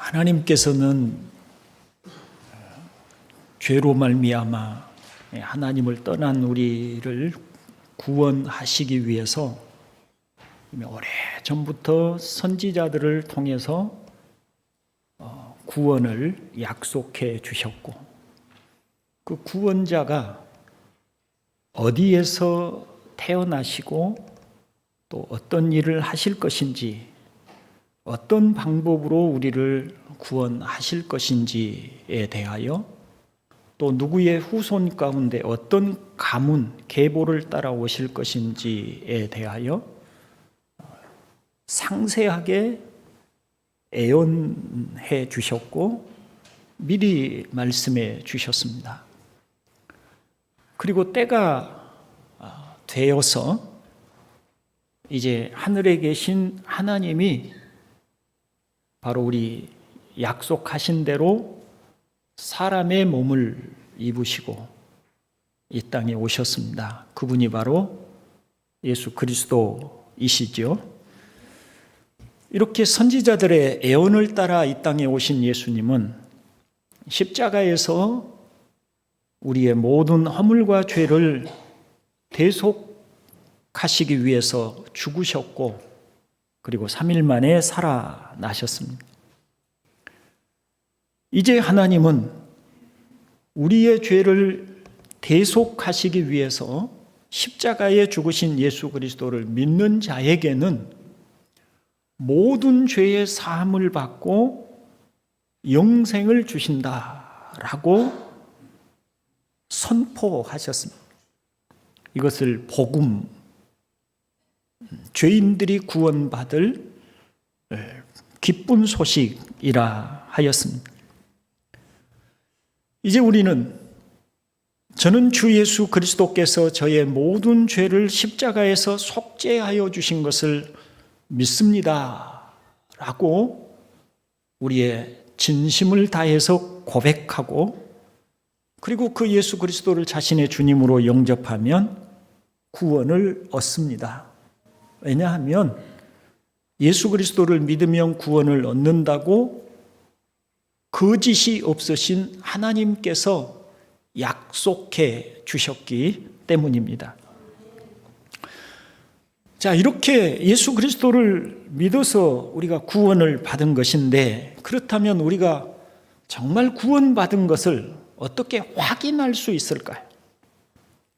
하나님께서는 죄로 말미암아 하나님을 떠난 우리를 구원하시기 위해서 오래전부터 선지자들을 통해서 구원을 약속해 주셨고, 그 구원자가 어디에서 태어나시고 또 어떤 일을 하실 것인지, 어떤 방법으로 우리를 구원하실 것인지에 대하여, 또 누구의 후손 가운데 어떤 가문, 계보를 따라오실 것인지에 대하여 상세하게 예언해 주셨고 미리 말씀해 주셨습니다. 그리고 때가 되어서 이제 하늘에 계신 하나님이 바로 우리 약속하신 대로 사람의 몸을 입으시고 이 땅에 오셨습니다. 그분이 바로 예수 그리스도이시죠. 이렇게 선지자들의 예언을 따라 이 땅에 오신 예수님은 십자가에서 우리의 모든 허물과 죄를 대속하시기 위해서 죽으셨고, 그리고 3일 만에 살아나셨습니다. 이제 하나님은 우리의 죄를 대속하시기 위해서 십자가에 죽으신 예수 그리스도를 믿는 자에게는 모든 죄의 사함을 받고 영생을 주신다라고 선포하셨습니다. 이것을 복음, 죄인들이 구원받을 기쁜 소식이라 하였습니다. 이제 우리는 저는 주 예수 그리스도께서 저의 모든 죄를 십자가에서 속죄하여 주신 것을 믿습니다 라고 우리의 진심을 다해서 고백하고, 그리고 그 예수 그리스도를 자신의 주님으로 영접하면 구원을 얻습니다. 왜냐하면 예수 그리스도를 믿으면 구원을 얻는다고 거짓이 없으신 하나님께서 약속해 주셨기 때문입니다. 자, 이렇게 예수 그리스도를 믿어서 우리가 구원을 받은 것인데, 그렇다면 우리가 정말 구원받은 것을 어떻게 확인할 수 있을까요?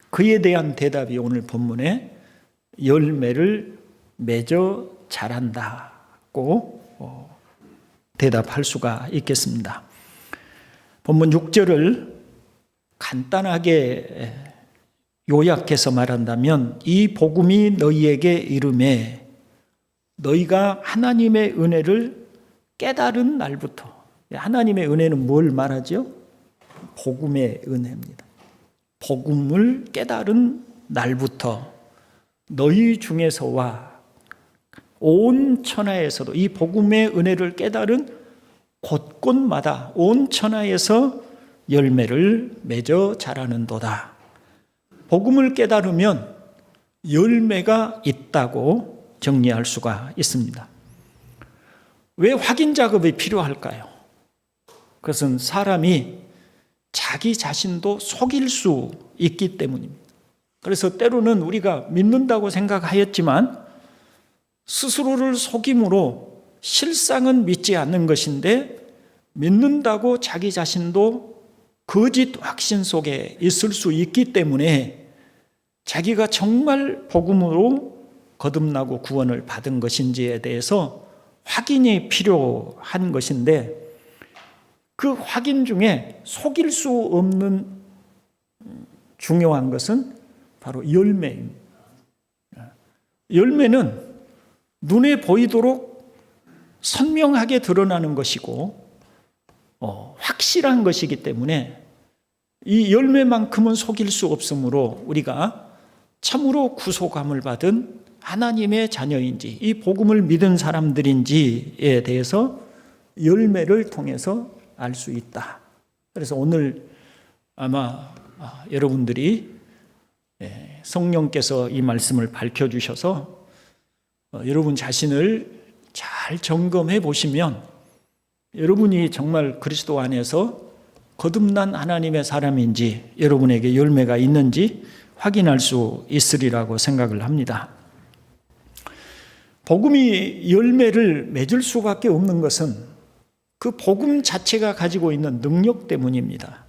그에 대한 대답이 오늘 본문에 열매를 맺어 자란다고 대답할 수가 있겠습니다. 본문 6절을 간단하게 요약해서 말한다면, 이 복음이 너희에게 이르매 너희가 하나님의 은혜를 깨달은 날부터. 하나님의 은혜는 뭘 말하죠? 복음의 은혜입니다. 복음을 깨달은 날부터 너희 중에서와 온 천하에서도 이 복음의 은혜를 깨달은 곳곳마다 온 천하에서 열매를 맺어 자라는도다. 복음을 깨달으면 열매가 있다고 정리할 수가 있습니다. 왜 확인 작업이 필요할까요? 그것은 사람이 자기 자신도 속일 수 있기 때문입니다. 그래서 때로는 우리가 믿는다고 생각하였지만 스스로를 속임으로 실상은 믿지 않는 것인데, 믿는다고 자기 자신도 거짓 확신 속에 있을 수 있기 때문에 자기가 정말 복음으로 거듭나고 구원을 받은 것인지에 대해서 확인이 필요한 것인데, 그 확인 중에 속일 수 없는 중요한 것은 바로 열매입니다. 열매는 눈에 보이도록 선명하게 드러나는 것이고 확실한 것이기 때문에 이 열매만큼은 속일 수 없으므로 우리가 참으로 구속함을 받은 하나님의 자녀인지, 이 복음을 믿은 사람들인지에 대해서 열매를 통해서 알 수 있다. 그래서 오늘 아마 여러분들이 성령께서 이 말씀을 밝혀주셔서 여러분 자신을 잘 점검해 보시면 여러분이 정말 그리스도 안에서 거듭난 하나님의 사람인지, 여러분에게 열매가 있는지 확인할 수 있으리라고 생각을 합니다. 복음이 열매를 맺을 수밖에 없는 것은 그 복음 자체가 가지고 있는 능력 때문입니다.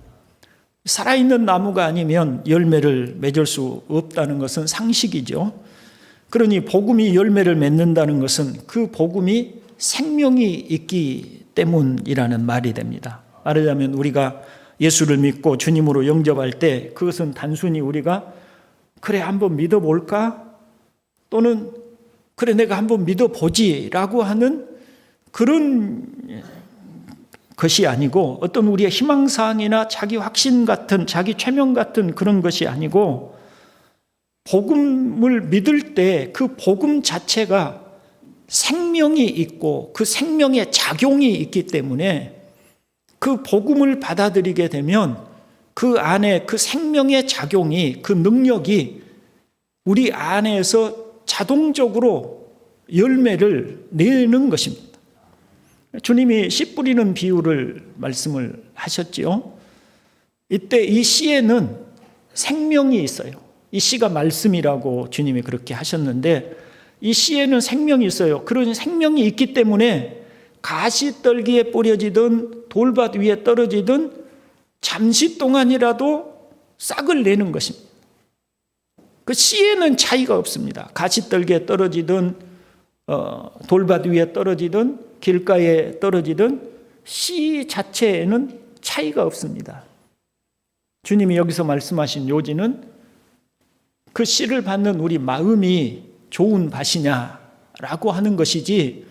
살아있는 나무가 아니면 열매를 맺을 수 없다는 것은 상식이죠. 그러니 복음이 열매를 맺는다는 것은 그 복음이 생명이 있기 때문이라는 말이 됩니다. 말하자면 우리가 예수를 믿고 주님으로 영접할 때 그것은 단순히 우리가 그래 한번 믿어볼까? 또는 그래 내가 한번 믿어보지라고 하는 그런 것이 아니고, 어떤 우리의 희망사항이나 자기 확신 같은, 자기 최면 같은 그런 것이 아니고, 복음을 믿을 때 그 복음 자체가 생명이 있고 그 생명의 작용이 있기 때문에 그 복음을 받아들이게 되면 그 안에 그 생명의 작용이, 그 능력이 우리 안에서 자동적으로 열매를 내는 것입니다. 주님이 씨 뿌리는 비유를 말씀을 하셨지요. 이때 이 씨에는 생명이 있어요. 이 씨가 말씀이라고 주님이 그렇게 하셨는데, 이 씨에는 생명이 있어요. 그런 생명이 있기 때문에 가시떨기에 뿌려지든 돌밭 위에 떨어지든 잠시 동안이라도 싹을 내는 것입니다. 그 씨에는 차이가 없습니다. 가시떨기에 떨어지든 돌밭 위에 떨어지든 길가에 떨어지든 씨 자체에는 차이가 없습니다. 주님이 여기서 말씀하신 요지는 그 씨를 받는 우리 마음이 좋은 밭이냐라고 하는 것이지,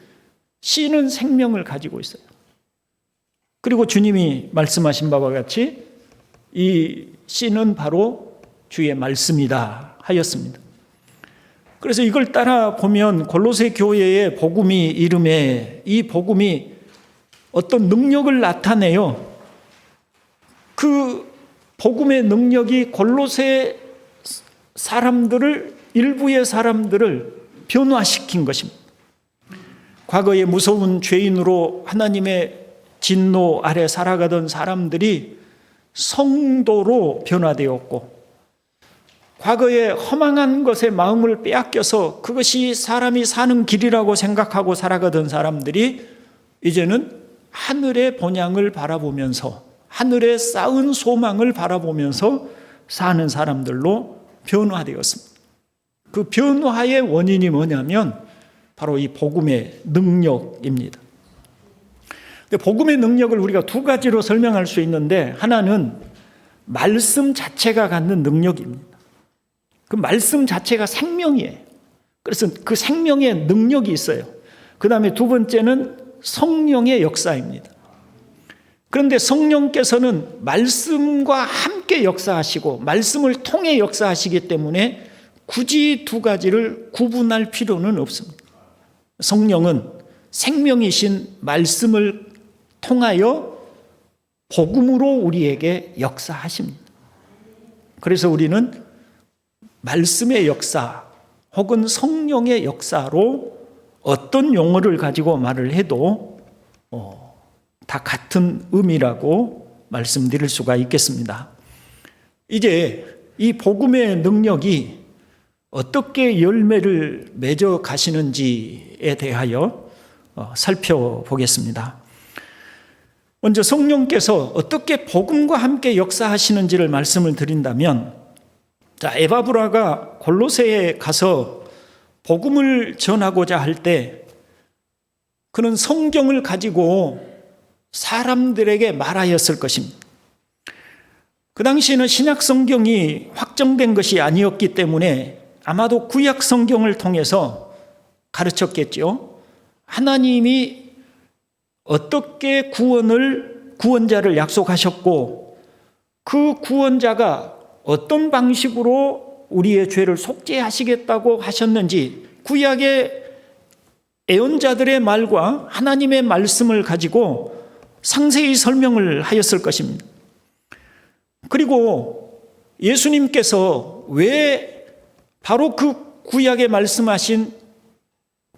씨는 생명을 가지고 있어요. 그리고 주님이 말씀하신 바와 같이 이 씨는 바로 주의 말씀이다 하였습니다. 그래서 이걸 따라 보면 골로새 교회의 복음이 이름에, 이 복음이 어떤 능력을 나타내요. 그 복음의 능력이 골로새 사람들을, 일부의 사람들을 변화시킨 것입니다. 과거에 무서운 죄인으로 하나님의 진노 아래 살아가던 사람들이 성도로 변화되었고, 과거에 허망한 것에 마음을 빼앗겨서 그것이 사람이 사는 길이라고 생각하고 살아가던 사람들이 이제는 하늘의 본향을 바라보면서, 하늘에 쌓은 소망을 바라보면서 사는 사람들로 변화되었습니다. 그 변화의 원인이 뭐냐면 바로 이 복음의 능력입니다. 복음의 능력을 우리가 두 가지로 설명할 수 있는데, 하나는 말씀 자체가 갖는 능력입니다. 그 말씀 자체가 생명이에요. 그래서 그 생명의 능력이 있어요. 그 다음에 두 번째는 성령의 역사입니다. 그런데 성령께서는 말씀과 함께 역사하시고 말씀을 통해 역사하시기 때문에 굳이 두 가지를 구분할 필요는 없습니다. 성령은 생명이신 말씀을 통하여 복음으로 우리에게 역사하십니다. 그래서 우리는 말씀의 역사 혹은 성령의 역사로 어떤 용어를 가지고 말을 해도 다 같은 의미라고 말씀드릴 수가 있겠습니다. 이제 이 복음의 능력이 어떻게 열매를 맺어 가시는지에 대하여 살펴보겠습니다. 먼저 성령께서 어떻게 복음과 함께 역사하시는지를 말씀을 드린다면, 자, 에바브라가 골로새에 가서 복음을 전하고자 할 때 그는 성경을 가지고 사람들에게 말하였을 것입니다. 그 당시에는 신약 성경이 확정된 것이 아니었기 때문에 아마도 구약 성경을 통해서 가르쳤겠죠. 하나님이 어떻게 구원자를 약속하셨고 그 구원자가 어떤 방식으로 우리의 죄를 속죄하시겠다고 하셨는지 구약의 예언자들의 말과 하나님의 말씀을 가지고 상세히 설명을 하였을 것입니다. 그리고 예수님께서 왜 바로 그 구약에 말씀하신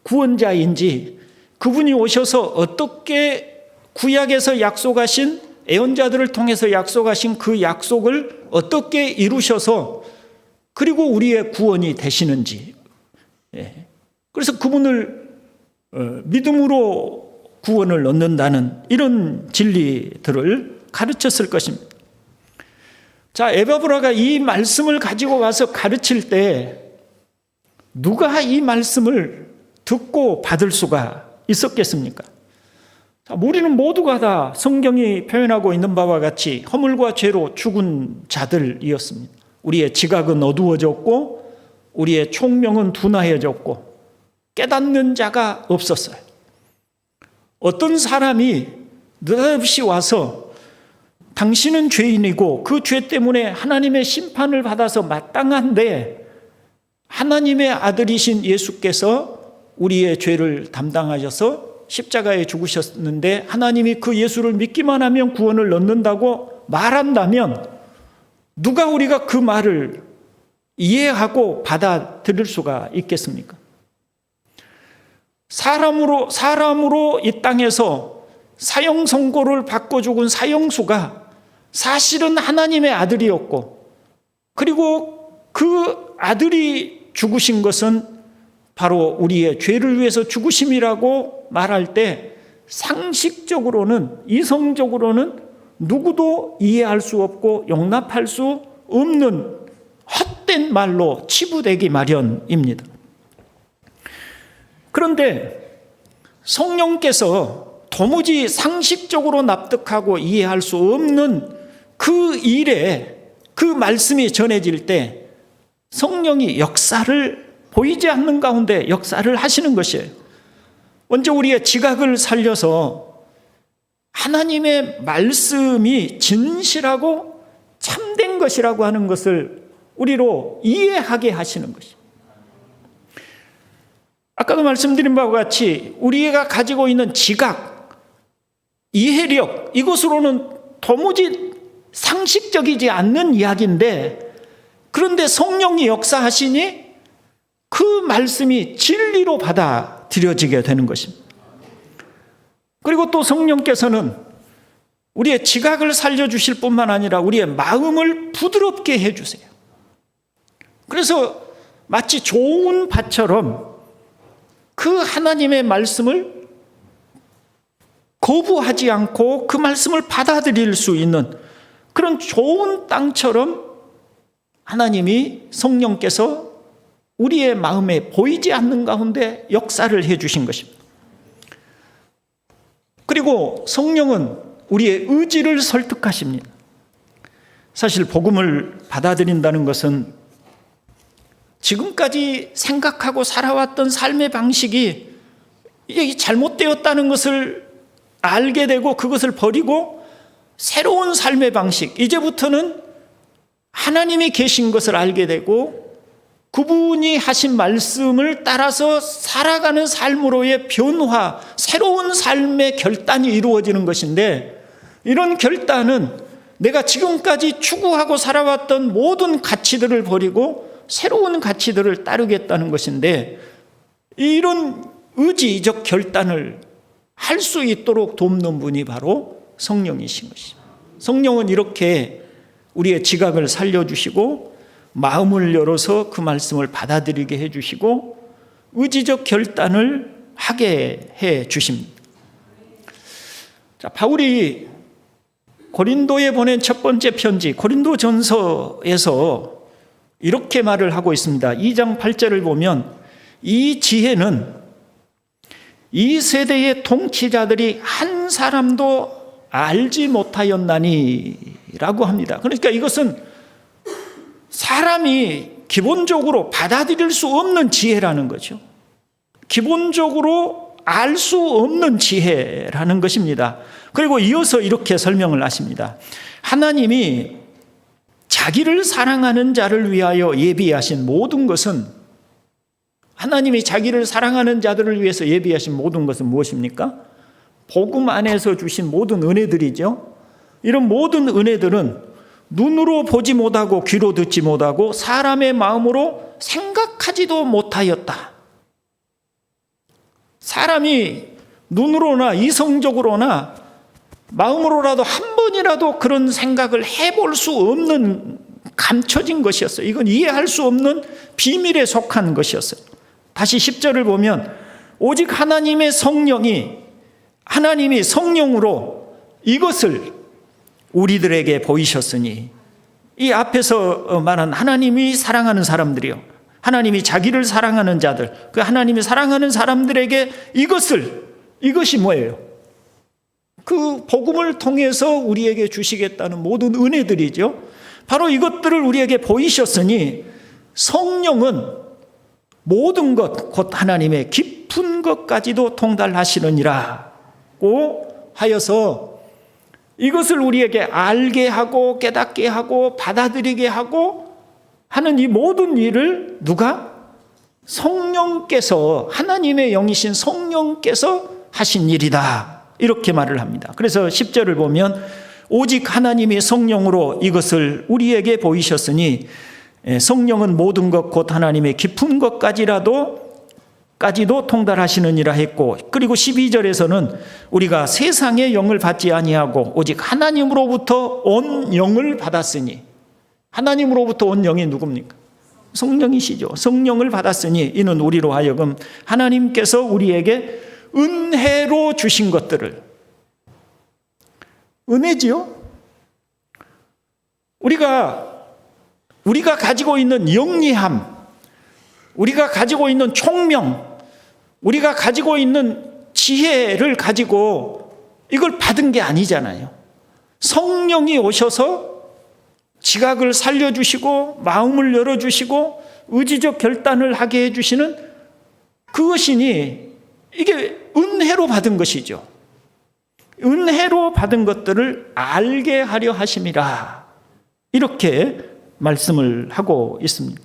구원자인지, 그분이 오셔서 어떻게 구약에서 약속하신, 예언자들을 통해서 약속하신 그 약속을 어떻게 이루셔서 그리고 우리의 구원이 되시는지, 그래서 그분을 믿음으로 구원을 얻는다는 이런 진리들을 가르쳤을 것입니다. 자, 에바브라가 이 말씀을 가지고 와서 가르칠 때 누가 이 말씀을 듣고 받을 수가 있었겠습니까? 자, 우리는 모두가 다 성경이 표현하고 있는 바와 같이 허물과 죄로 죽은 자들이었습니다. 우리의 지각은 어두워졌고 우리의 총명은 둔하여졌고 깨닫는 자가 없었어요. 어떤 사람이 느닷없이 와서 당신은 죄인이고 그 죄 때문에 하나님의 심판을 받아서 마땅한데 하나님의 아들이신 예수께서 우리의 죄를 담당하셔서 십자가에 죽으셨는데 하나님이 그 예수를 믿기만 하면 구원을 얻는다고 말한다면 누가 우리가 그 말을 이해하고 받아들일 수가 있겠습니까? 사람으로 이 땅에서 사형 선고를 받고 죽은 사형수가 사실은 하나님의 아들이었고 그리고 그 아들이 죽으신 것은 바로 우리의 죄를 위해서 죽으심이라고 말할 때 상식적으로는, 이성적으로는 누구도 이해할 수 없고 용납할 수 없는 헛된 말로 치부되기 마련입니다. 그런데 성령께서 도무지 상식적으로 납득하고 이해할 수 없는 그 일에 그 말씀이 전해질 때 성령이 역사를 보이지 않는 가운데 역사를 하시는 것이에요. 먼저 우리의 지각을 살려서 하나님의 말씀이 진실하고 참된 것이라고 하는 것을 우리로 이해하게 하시는 것입니다. 아까도 말씀드린 바와 같이 우리가 가지고 있는 지각, 이해력, 이것으로는 도무지 상식적이지 않는 이야기인데 그런데 성령이 역사하시니 그 말씀이 진리로 받아들여지게 되는 것입니다. 그리고 또 성령께서는 우리의 지각을 살려주실 뿐만 아니라 우리의 마음을 부드럽게 해주세요. 그래서 마치 좋은 밭처럼 그 하나님의 말씀을 거부하지 않고 그 말씀을 받아들일 수 있는 그런 좋은 땅처럼 하나님이 성령께서 우리의 마음에 보이지 않는 가운데 역사를 해주신 것입니다. 그리고 성령은 우리의 의지를 설득하십니다. 사실 복음을 받아들인다는 것은 지금까지 생각하고 살아왔던 삶의 방식이 이게 잘못되었다는 것을 알게 되고 그것을 버리고 새로운 삶의 방식, 이제부터는 하나님이 계신 것을 알게 되고 그분이 하신 말씀을 따라서 살아가는 삶으로의 변화, 새로운 삶의 결단이 이루어지는 것인데 이런 결단은 내가 지금까지 추구하고 살아왔던 모든 가치들을 버리고 새로운 가치들을 따르겠다는 것인데 이런 의지적 결단을 할 수 있도록 돕는 분이 바로 성령이신 것입니다. 성령은 이렇게 우리의 지각을 살려주시고 마음을 열어서 그 말씀을 받아들이게 해주시고 의지적 결단을 하게 해주십니다. 자, 바울이 고린도에 보낸 첫 번째 편지 고린도전서에서 이렇게 말을 하고 있습니다. 2장 8절을 보면 이 지혜는 이 세대의 통치자들이 한 사람도 알지 못하였나니 라고 합니다. 그러니까 이것은 사람이 기본적으로 받아들일 수 없는 지혜라는 거죠. 기본적으로 알 수 없는 지혜라는 것입니다. 그리고 이어서 이렇게 설명을 하십니다. 하나님이 자기를 사랑하는 자를 위하여 예비하신 모든 것은 하나님이 자기를 사랑하는 자들을 위해서 예비하신 모든 것은 무엇입니까? 복음 안에서 주신 모든 은혜들이죠. 이런 모든 은혜들은 눈으로 보지 못하고 귀로 듣지 못하고 사람의 마음으로 생각하지도 못하였다. 사람이 눈으로나 이성적으로나 마음으로라도 한 번이라도 그런 생각을 해볼 수 없는 감춰진 것이었어요. 이건 이해할 수 없는 비밀에 속한 것이었어요. 다시 10절을 보면 오직 하나님의 성령이 하나님이 성령으로 이것을 우리들에게 보이셨으니, 이 앞에서 말한 하나님이 사랑하는 사람들이요, 하나님이 자기를 사랑하는 자들, 그 하나님이 사랑하는 사람들에게 이것이 뭐예요? 그 복음을 통해서 우리에게 주시겠다는 모든 은혜들이죠. 바로 이것들을 우리에게 보이셨으니 성령은 모든 것 곧 하나님의 깊은 것까지도 통달하시느니라고 하여서 이것을 우리에게 알게 하고 깨닫게 하고 받아들이게 하고 하는 이 모든 일을 누가? 성령께서, 하나님의 영이신 성령께서 하신 일이다, 이렇게 말을 합니다. 그래서 10절을 보면 오직 하나님이 성령으로 이것을 우리에게 보이셨으니 성령은 모든 것 곧 하나님의 깊은 것까지도 통달하시느니라 했고, 그리고 12절에서는 우리가 세상의 영을 받지 아니하고 오직 하나님으로부터 온 영을 받았으니, 하나님으로부터 온 영이 누굽니까? 성령이시죠. 성령을 받았으니 이는 우리로 하여금 하나님께서 우리에게 은혜로 주신 것들을, 은혜지요. 우리가 가지고 있는 영리함, 우리가 가지고 있는 총명, 우리가 가지고 있는 지혜를 가지고 이걸 받은 게 아니잖아요. 성령이 오셔서 지각을 살려주시고 마음을 열어주시고 의지적 결단을 하게 해주시는 그것이니 이게 은혜로 받은 것이죠. 은혜로 받은 것들을 알게 하려 하심이라, 이렇게 말씀을 하고 있습니다.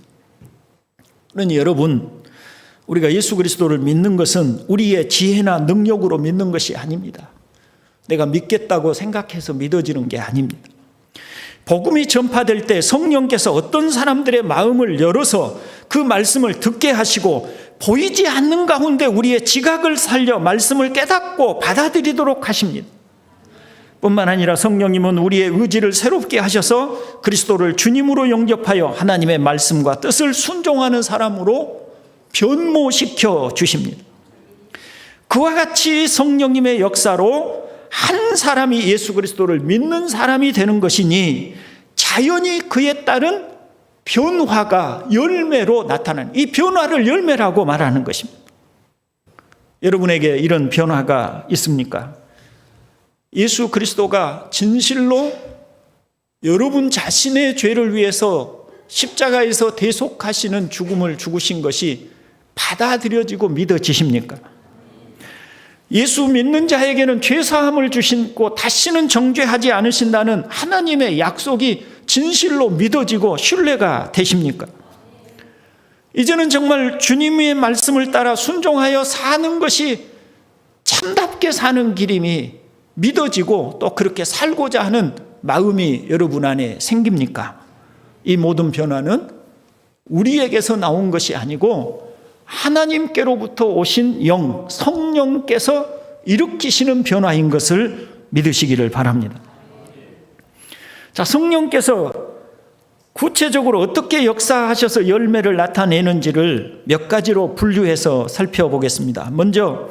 그러니 여러분, 우리가 예수 그리스도를 믿는 것은 우리의 지혜나 능력으로 믿는 것이 아닙니다. 내가 믿겠다고 생각해서 믿어지는 게 아닙니다. 복음이 전파될 때 성령께서 어떤 사람들의 마음을 열어서 그 말씀을 듣게 하시고 보이지 않는 가운데 우리의 지각을 살려 말씀을 깨닫고 받아들이도록 하십니다. 뿐만 아니라 성령님은 우리의 의지를 새롭게 하셔서 그리스도를 주님으로 영접하여 하나님의 말씀과 뜻을 순종하는 사람으로 변모시켜 주십니다. 그와 같이 성령님의 역사로 한 사람이 예수 그리스도를 믿는 사람이 되는 것이니 자연히 그에 따른 변화가 열매로 나타나는, 이 변화를 열매라고 말하는 것입니다. 여러분에게 이런 변화가 있습니까? 예수 그리스도가 진실로 여러분 자신의 죄를 위해서 십자가에서 대속하시는 죽음을 죽으신 것이 받아들여지고 믿어지십니까? 예수 믿는 자에게는 죄사함을 주시고 다시는 정죄하지 않으신다는 하나님의 약속이 진실로 믿어지고 신뢰가 되십니까? 이제는 정말 주님의 말씀을 따라 순종하여 사는 것이 참답게 사는 길임이 믿어지고 또 그렇게 살고자 하는 마음이 여러분 안에 생깁니까? 이 모든 변화는 우리에게서 나온 것이 아니고 하나님께로부터 오신 영, 성령께서 일으키시는 변화인 것을 믿으시기를 바랍니다. 자, 성령께서 구체적으로 어떻게 역사하셔서 열매를 나타내는지를 몇 가지로 분류해서 살펴보겠습니다. 먼저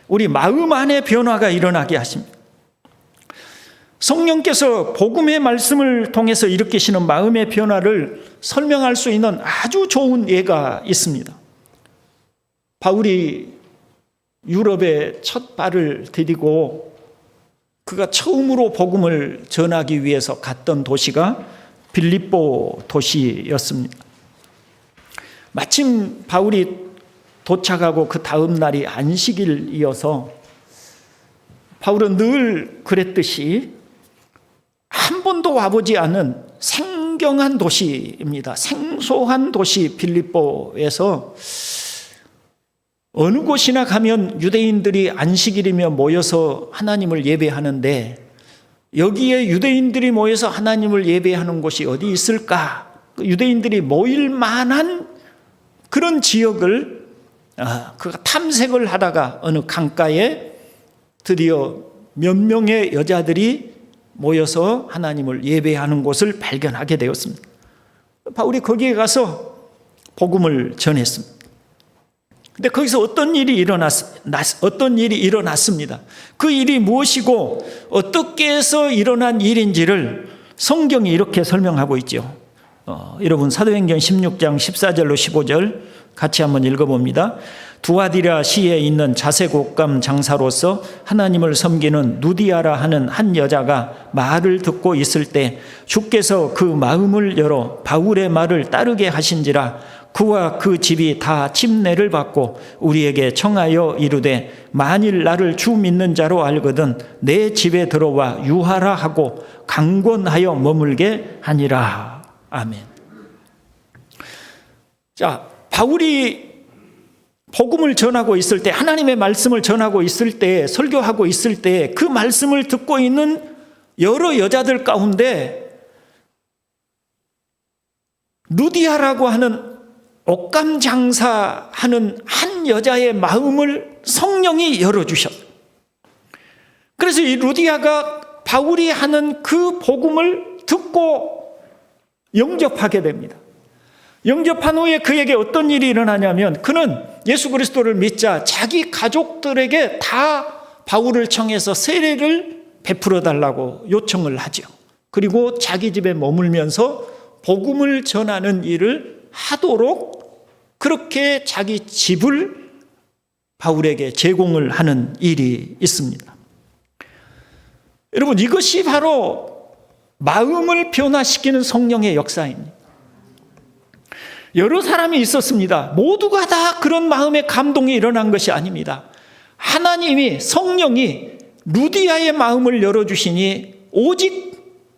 우리 마음 안에 변화가 일어나게 하십니다. 성령께서 복음의 말씀을 통해서 일으키시는 마음의 변화를 설명할 수 있는 아주 좋은 예가 있습니다. 바울이 유럽에 첫 발을 디디고 그가 처음으로 복음을 전하기 위해서 갔던 도시가 빌립보 도시였습니다. 마침 바울이 도착하고 그 다음 날이 안식일이어서 바울은 늘 그랬듯이 한 번도 와보지 않은 생경한 도시입니다. 생소한 도시 빌립보에서 어느 곳이나 가면 유대인들이 안식일이며 모여서 하나님을 예배하는데 여기에 유대인들이 모여서 하나님을 예배하는 곳이 어디 있을까? 유대인들이 모일 만한 그런 지역을 그가 탐색을 하다가 어느 강가에 드디어 몇 명의 여자들이 모여서 하나님을 예배하는 곳을 발견하게 되었습니다. 바울이 거기에 가서 복음을 전했습니다. 근데 거기서 어떤 일이 일어났습니다. 그 일이 무엇이고 어떻게 해서 일어난 일인지를 성경이 이렇게 설명하고 있죠. 여러분 사도행전 16장 14절로 15절 같이 한번 읽어봅니다. 두아디라 시에 있는 자색 옷감 장사로서 하나님을 섬기는 누디아라 하는 한 여자가 말을 듣고 있을 때 주께서 그 마음을 열어 바울의 말을 따르게 하신지라. 그와 그 집이 다 침례를 받고 우리에게 청하여 이르되 만일 나를 주 믿는 자로 알거든 내 집에 들어와 유하라 하고 강권하여 머물게 하니라. 아멘. 자, 바울이 복음을 전하고 있을 때, 하나님의 말씀을 전하고 있을 때, 설교하고 있을 때 그 말씀을 듣고 있는 여러 여자들 가운데 루디아라고 하는 옷감 장사하는 한 여자의 마음을 성령이 열어주셨어요. 그래서 이 루디아가 바울이 하는 그 복음을 듣고 영접하게 됩니다. 영접한 후에 그에게 어떤 일이 일어나냐면 그는 예수 그리스도를 믿자 자기 가족들에게 다 바울을 청해서 세례를 베풀어 달라고 요청을 하죠. 그리고 자기 집에 머물면서 복음을 전하는 일을 하도록 그렇게 자기 집을 바울에게 제공을 하는 일이 있습니다. 여러분, 이것이 바로 마음을 변화시키는 성령의 역사입니다. 여러 사람이 있었습니다. 모두가 다 그런 마음의 감동이 일어난 것이 아닙니다. 하나님이, 성령이 루디아의 마음을 열어주시니 오직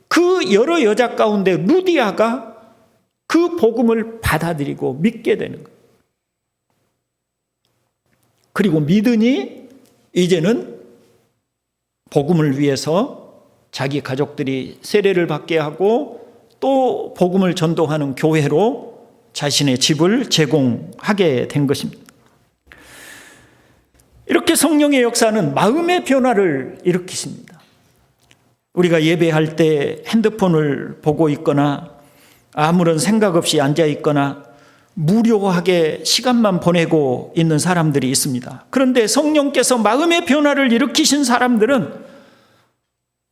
그 여러 여자 가운데 루디아가 그 복음을 받아들이고 믿게 되는 거예요. 그리고 믿으니 이제는 복음을 위해서 자기 가족들이 세례를 받게 하고 또 복음을 전도하는 교회로 자신의 집을 제공하게 된 것입니다. 이렇게 성령의 역사는 마음의 변화를 일으키십니다. 우리가 예배할 때 핸드폰을 보고 있거나 아무런 생각 없이 앉아 있거나 무료하게 시간만 보내고 있는 사람들이 있습니다. 그런데 성령께서 마음의 변화를 일으키신 사람들은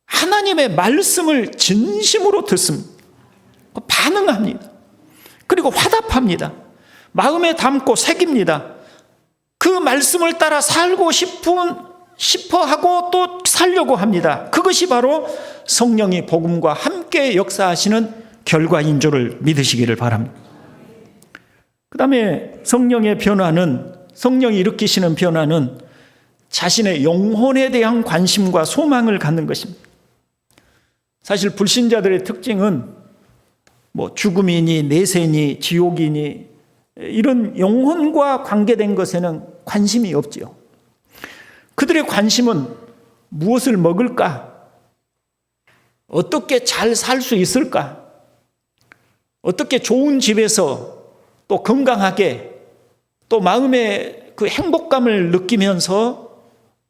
하나님의 말씀을 진심으로 듣습니다. 반응합니다. 그리고 화답합니다. 마음에 담고 새깁니다. 그 말씀을 따라 살고 싶어 하고 또 살려고 합니다. 그것이 바로 성령이 복음과 함께 역사하시는 결과인 줄을 믿으시기를 바랍니다. 그 다음에 성령의 변화는, 성령이 일으키시는 변화는 자신의 영혼에 대한 관심과 소망을 갖는 것입니다. 사실 불신자들의 특징은 죽음이니 내세니 지옥이니 이런 영혼과 관계된 것에는 관심이 없지요. 그들의 관심은 무엇을 먹을까? 어떻게 잘 살 수 있을까? 어떻게 좋은 집에서 또 건강하게 또 마음의 그 행복감을 느끼면서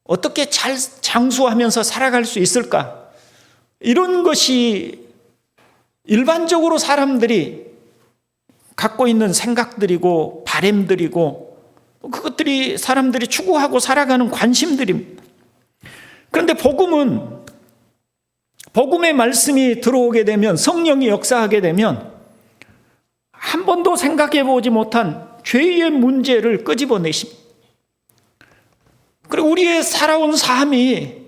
어떻게 잘 장수하면서 살아갈 수 있을까? 이런 것이 일반적으로 사람들이 갖고 있는 생각들이고 바램들이고 그것들이 사람들이 추구하고 살아가는 관심들입니다. 그런데 복음의 말씀이 들어오게 되면, 성령이 역사하게 되면 한 번도 생각해 보지 못한 죄의 문제를 끄집어내십니다. 그리고 우리의 살아온 삶이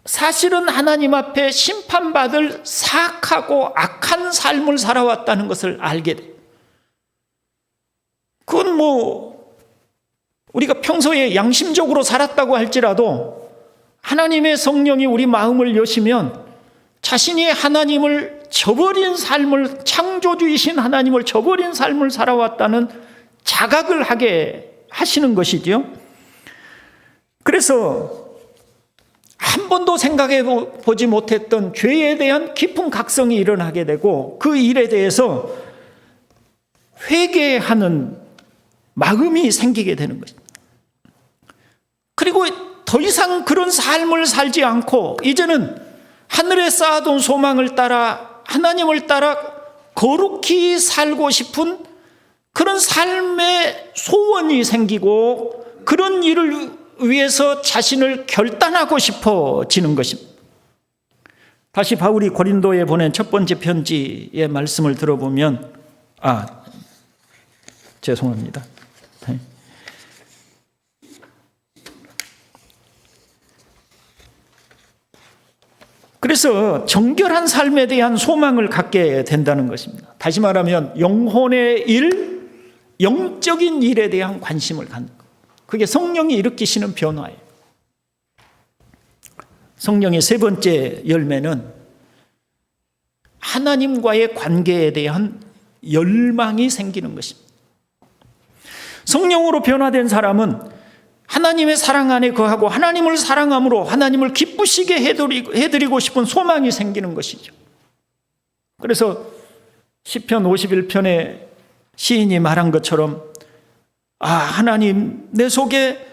사실은 하나님 앞에 심판받을 사악하고 악한 삶을 살아왔다는 것을 알게 돼요. 그건 우리가 평소에 양심적으로 살았다고 할지라도 하나님의 성령이 우리 마음을 여시면 자신이 하나님을 저버린 삶을, 창조주이신 하나님을 저버린 삶을 살아왔다는 자각을 하게 하시는 것이죠. 그래서 한 번도 생각해 보지 못했던 죄에 대한 깊은 각성이 일어나게 되고 그 일에 대해서 회개하는 마음이 생기게 되는 것입니다. 그리고 더 이상 그런 삶을 살지 않고 이제는 하늘에 쌓아둔 소망을 따라 하나님을 따라 거룩히 살고 싶은 그런 삶의 소원이 생기고 그런 일을 위해서 자신을 결단하고 싶어지는 것입니다. 다시 바울이 고린도에 보낸 첫 번째 편지의 말씀을 들어보면 죄송합니다. 그래서 정결한 삶에 대한 소망을 갖게 된다는 것입니다. 다시 말하면 영혼의 일, 영적인 일에 대한 관심을 갖는 것. 그게 성령이 일으키시는 변화예요. 성령의 세 번째 열매는 하나님과의 관계에 대한 열망이 생기는 것입니다. 성령으로 변화된 사람은 하나님의 사랑 안에 거하고 하나님을 사랑함으로 하나님을 기쁘시게 해드리고 싶은 소망이 생기는 것이죠. 그래서 시편 51편에 시인이 말한 것처럼 하나님 내 속에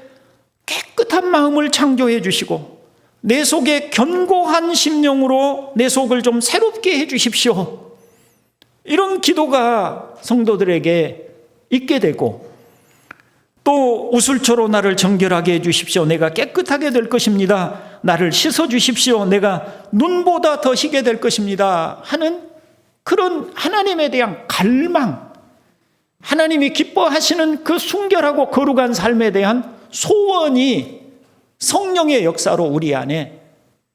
깨끗한 마음을 창조해 주시고 내 속에 견고한 심령으로 내 속을 좀 새롭게 해 주십시오. 이런 기도가 성도들에게 있게 되고 또 우슬초로 나를 정결하게 해 주십시오. 내가 깨끗하게 될 것입니다. 나를 씻어 주십시오. 내가 눈보다 더 희게 될 것입니다. 하는 그런 하나님에 대한 갈망, 하나님이 기뻐하시는 그 순결하고 거룩한 삶에 대한 소원이 성령의 역사로 우리 안에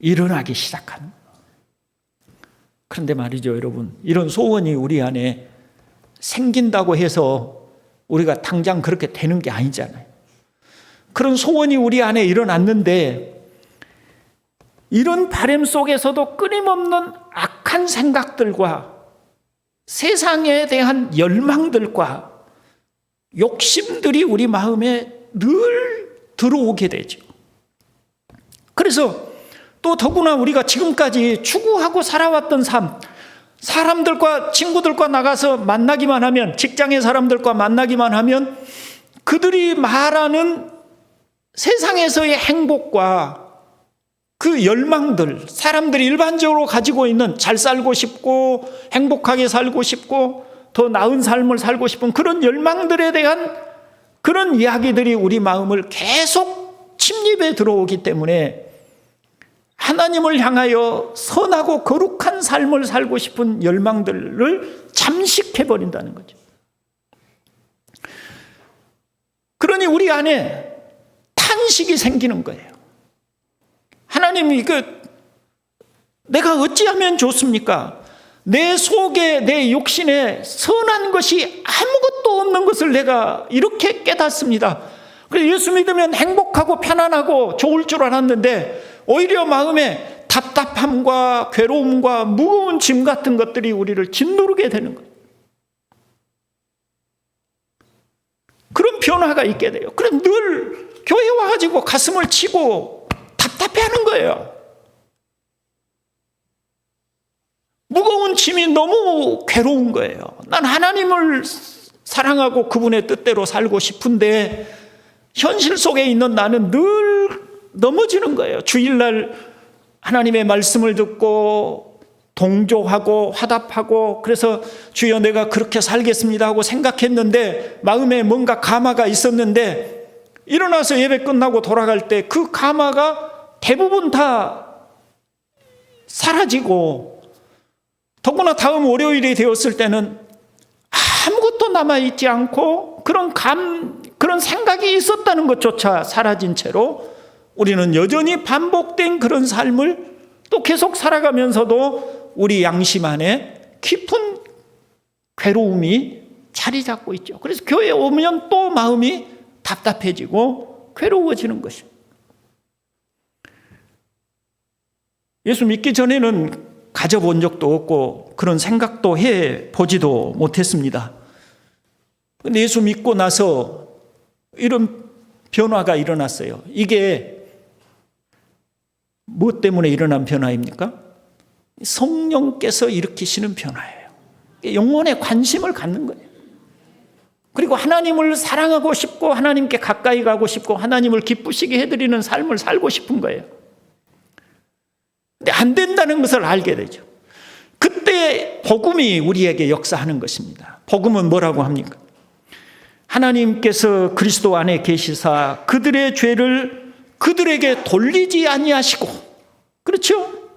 일어나기 시작하는. 그런데 말이죠, 여러분, 이런 소원이 우리 안에 생긴다고 해서 우리가 당장 그렇게 되는 게 아니잖아요. 그런 소원이 우리 안에 일어났는데 이런 바람 속에서도 끊임없는 악한 생각들과 세상에 대한 열망들과 욕심들이 우리 마음에 늘 들어오게 되죠. 그래서 또 더구나 우리가 지금까지 추구하고 살아왔던 삶, 사람들과 친구들과 나가서 만나기만 하면, 직장의 사람들과 만나기만 하면 그들이 말하는 세상에서의 행복과 그 열망들, 사람들이 일반적으로 가지고 있는 잘 살고 싶고 행복하게 살고 싶고 더 나은 삶을 살고 싶은 그런 열망들에 대한 그런 이야기들이 우리 마음을 계속 침입해 들어오기 때문에 하나님을 향하여 선하고 거룩한 삶을 살고 싶은 열망들을 잠식해버린다는 거죠. 그러니 우리 안에 탄식이 생기는 거예요. 하나님이 내가 어찌하면 좋습니까? 내 속에, 내 욕심에 선한 것이 아무것도 없는 것을 내가 이렇게 깨닫습니다. 그래서 예수 믿으면 행복하고 편안하고 좋을 줄 알았는데 오히려 마음에 답답함과 괴로움과 무거운 짐 같은 것들이 우리를 짓누르게 되는 거예요. 그런 변화가 있게 돼요. 그럼 늘 교회 와가지고 가슴을 치고 답답해하는 거예요. 무거운 짐이 너무 괴로운 거예요. 난 하나님을 사랑하고 그분의 뜻대로 살고 싶은데 현실 속에 있는 나는 늘 넘어지는 거예요. 주일날 하나님의 말씀을 듣고 동조하고 화답하고 그래서 주여 내가 그렇게 살겠습니다 하고 생각했는데 마음에 뭔가 감화가 있었는데 일어나서 예배 끝나고 돌아갈 때 그 감화가 대부분 다 사라지고 더구나 다음 월요일이 되었을 때는 아무것도 남아있지 않고 그런 생각이 있었다는 것조차 사라진 채로 우리는 여전히 반복된 그런 삶을 또 계속 살아가면서도 우리 양심 안에 깊은 괴로움이 자리 잡고 있죠. 그래서 교회에 오면 또 마음이 답답해지고 괴로워지는 것입니다. 예수 믿기 전에는 가져본 적도 없고 그런 생각도 해보지도 못했습니다. 그런데 예수 믿고 나서 이런 변화가 일어났어요. 이게 무엇 때문에 일어난 변화입니까? 성령께서 일으키시는 변화예요. 영혼에 관심을 갖는 거예요. 그리고 하나님을 사랑하고 싶고 하나님께 가까이 가고 싶고 하나님을 기쁘시게 해드리는 삶을 살고 싶은 거예요. 근데 안 된다는 것을 알게 되죠. 그때 복음이 우리에게 역사하는 것입니다. 복음은 뭐라고 합니까? 하나님께서 그리스도 안에 계시사 그들의 죄를 그들에게 돌리지 아니하시고, 그렇죠?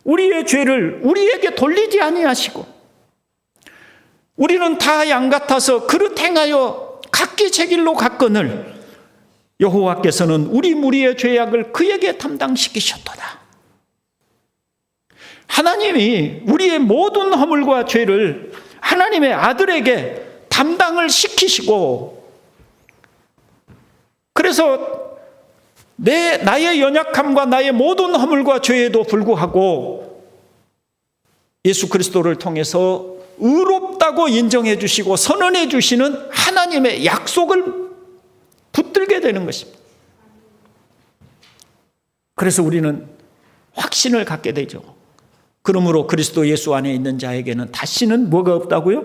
우리의 죄를 우리에게 돌리지 아니하시고, 우리는 다 양 같아서 그릇 행하여 각기 제 길로 갔거늘 여호와께서는 우리 무리의 죄악을 그에게 담당시키셨도다. 하나님이 우리의 모든 허물과 죄를 하나님의 아들에게 담당을 시키시고, 그래서 나의 연약함과 나의 모든 허물과 죄에도 불구하고 예수 그리스도를 통해서 의롭다고 인정해 주시고 선언해 주시는 하나님의 약속을 붙들게 되는 것입니다. 그래서 우리는 확신을 갖게 되죠. 그러므로 그리스도 예수 안에 있는 자에게는 다시는 뭐가 없다고요?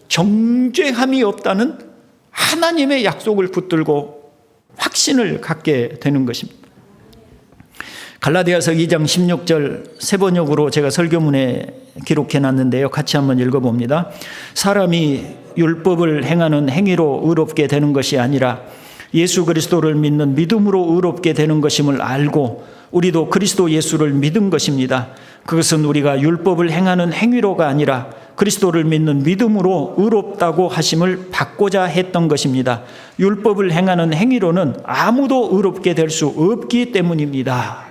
정죄함이 없다는 하나님의 약속을 붙들고 확신을 갖게 되는 것입니다. 갈라디아서 2장 16절 세 번역으로 제가 설교문에 기록해 놨는데요. 같이 한번 읽어봅니다. 사람이 율법을 행하는 행위로 의롭게 되는 것이 아니라 예수 그리스도를 믿는 믿음으로 의롭게 되는 것임을 알고 우리도 그리스도 예수를 믿은 것입니다. 그것은 우리가 율법을 행하는 행위로가 아니라 그리스도를 믿는 믿음으로 의롭다고 하심을 받고자 했던 것입니다. 율법을 행하는 행위로는 아무도 의롭게 될 수 없기 때문입니다.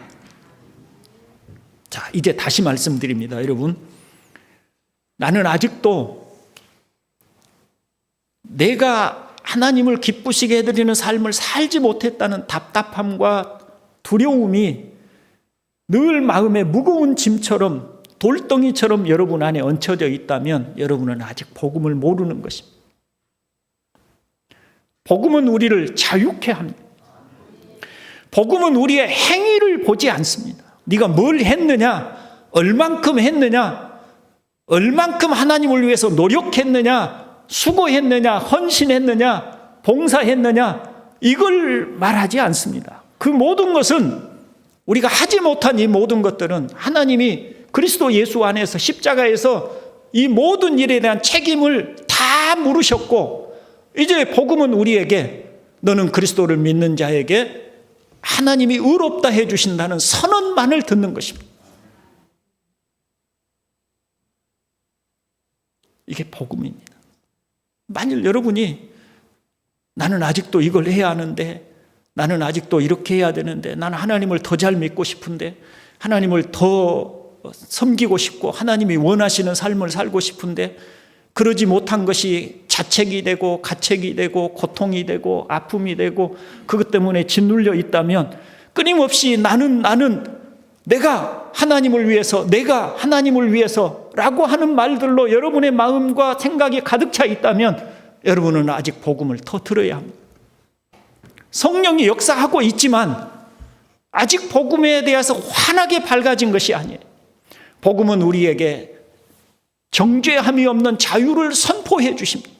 자, 이제 다시 말씀드립니다. 여러분, 나는 아직도 내가 하나님을 기쁘시게 해드리는 삶을 살지 못했다는 답답함과 두려움이 늘 마음에 무거운 짐처럼 돌덩이처럼 여러분 안에 얹혀져 있다면 여러분은 아직 복음을 모르는 것입니다. 복음은 우리를 자유케 합니다. 복음은 우리의 행위를 보지 않습니다. 네가 뭘 했느냐, 얼만큼 했느냐, 얼만큼 하나님을 위해서 노력했느냐, 수고했느냐, 헌신했느냐, 봉사했느냐, 이걸 말하지 않습니다. 그 모든 것은 우리가 하지 못한 이 모든 것들은 하나님이 그리스도 예수 안에서 십자가에서 이 모든 일에 대한 책임을 다 물으셨고, 이제 복음은 우리에게 너는 그리스도를 믿는 자에게 하나님이 의롭다 해주신다는 선언만을 듣는 것입니다. 이게 복음입니다. 만일 여러분이 나는 아직도 이걸 해야 하는데, 나는 아직도 이렇게 해야 되는데, 나는 하나님을 더 잘 믿고 싶은데, 하나님을 더 섬기고 싶고 하나님이 원하시는 삶을 살고 싶은데 그러지 못한 것이 자책이 되고 가책이 되고 고통이 되고 아픔이 되고 그것 때문에 짓눌려 있다면 끊임없이 나는 내가 하나님을 위해서 라고 하는 말들로 여러분의 마음과 생각이 가득 차 있다면 여러분은 아직 복음을 더 들어야 합니다. 성령이 역사하고 있지만 아직 복음에 대해서 환하게 밝아진 것이 아니에요. 복음은 우리에게 정죄함이 없는 자유를 선포해 주십니다.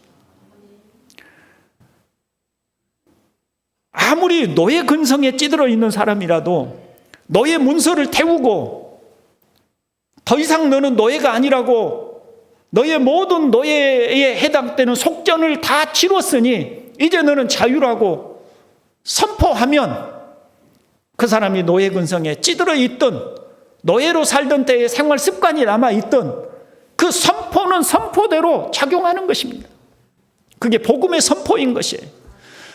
아무리 노예 근성에 찌들어 있는 사람이라도 너의 문서를 태우고 더 이상 너는 노예가 아니라고 너의 모든 노예에 해당되는 속전을 다 치렀으니 이제 너는 자유라고 선포하면 그 사람이 노예 근성에 찌들어 있던 노예로 살던 때의 생활 습관이 남아있던 그 선포는 선포대로 작용하는 것입니다. 그게 복음의 선포인 것이에요.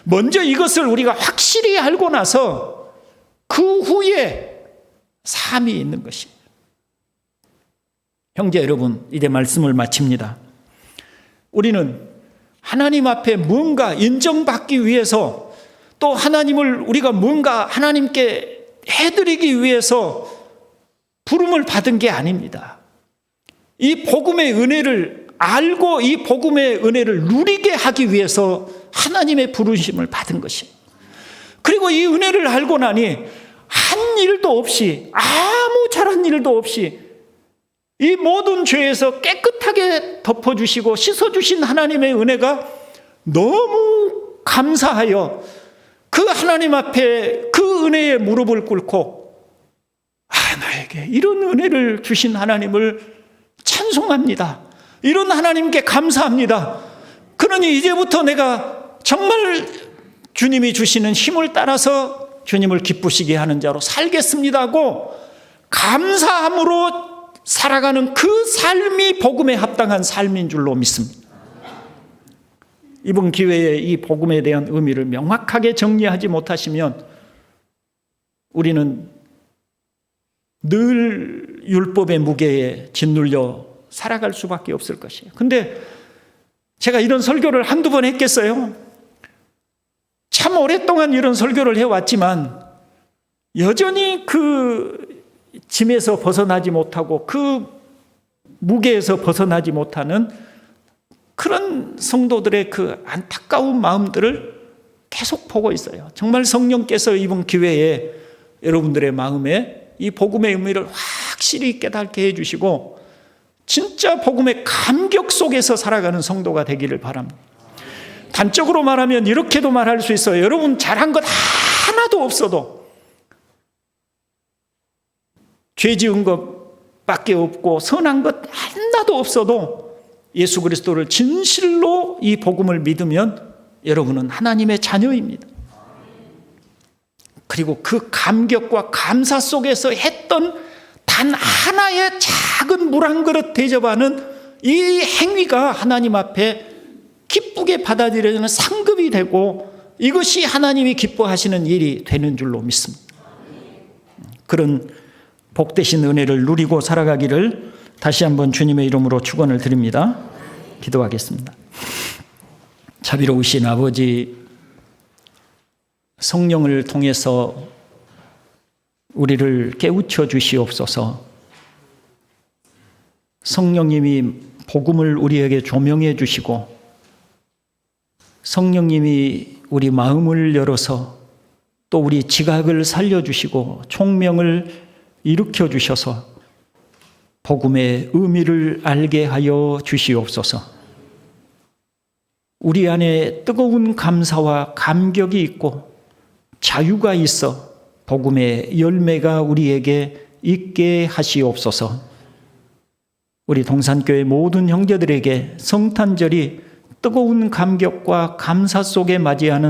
먼저 이것을 우리가 확실히 알고 나서 그 후에 삶이 있는 것이에요. 형제 여러분, 이제 말씀을 마칩니다. 우리는 하나님 앞에 뭔가 인정받기 위해서 또 하나님을 우리가 뭔가 하나님께 해드리기 위해서 부름을 받은 게 아닙니다. 이 복음의 은혜를 알고 이 복음의 은혜를 누리게 하기 위해서 하나님의 부르심을 받은 것이에요. 그리고 이 은혜를 알고 나니 한 일도 없이, 아무 잘한 일도 없이 이 모든 죄에서 깨끗하게 덮어주시고 씻어주신 하나님의 은혜가 너무 감사하여 그 하나님 앞에 그 은혜에 무릎을 꿇고 나에게 이런 은혜를 주신 하나님을 찬송합니다. 이런 하나님께 감사합니다. 그러니 이제부터 내가 정말 주님이 주시는 힘을 따라서 주님을 기쁘시게 하는 자로 살겠습니다 하고 감사함으로 살아가는 그 삶이 복음에 합당한 삶인 줄로 믿습니다. 이번 기회에 이 복음에 대한 의미를 명확하게 정리하지 못하시면 우리는 늘 율법의 무게에 짓눌려 살아갈 수밖에 없을 것이에요. 근데 제가 이런 설교를 한두 번 했겠어요? 참 오랫동안 이런 설교를 해왔지만 여전히 그 짐에서 벗어나지 못하고 그 무게에서 벗어나지 못하는 그런 성도들의 그 안타까운 마음들을 계속 보고 있어요. 정말 성령께서 이번 기회에 여러분들의 마음에 이 복음의 의미를 확실히 깨닫게 해주시고 진짜 복음의 감격 속에서 살아가는 성도가 되기를 바랍니다. 단적으로 말하면 이렇게도 말할 수 있어요. 여러분 잘한 것 하나도 없어도 죄 지은 것밖에 없고 선한 것 하나도 없어도 예수 그리스도를 진실로 이 복음을 믿으면 여러분은 하나님의 자녀입니다. 그리고 그 감격과 감사 속에서 했던 단 하나의 작은 물 한 그릇 대접하는 이 행위가 하나님 앞에 기쁘게 받아들여지는 상급이 되고 이것이 하나님이 기뻐하시는 일이 되는 줄로 믿습니다. 그런 복되신 은혜를 누리고 살아가기를 다시 한번 주님의 이름으로 축원을 드립니다. 기도하겠습니다. 자비로우신 아버지, 성령을 통해서 우리를 깨우쳐 주시옵소서. 성령님이 복음을 우리에게 조명해 주시고 성령님이 우리 마음을 열어서 또 우리 지각을 살려주시고 총명을 일으켜 주셔서 복음의 의미를 알게 하여 주시옵소서. 우리 안에 뜨거운 감사와 감격이 있고 자유가 있어 복음의 열매가 우리에게 있게 하시옵소서. 우리 동산교회 모든 형제들에게 성탄절이 뜨거운 감격과 감사 속에 맞이하는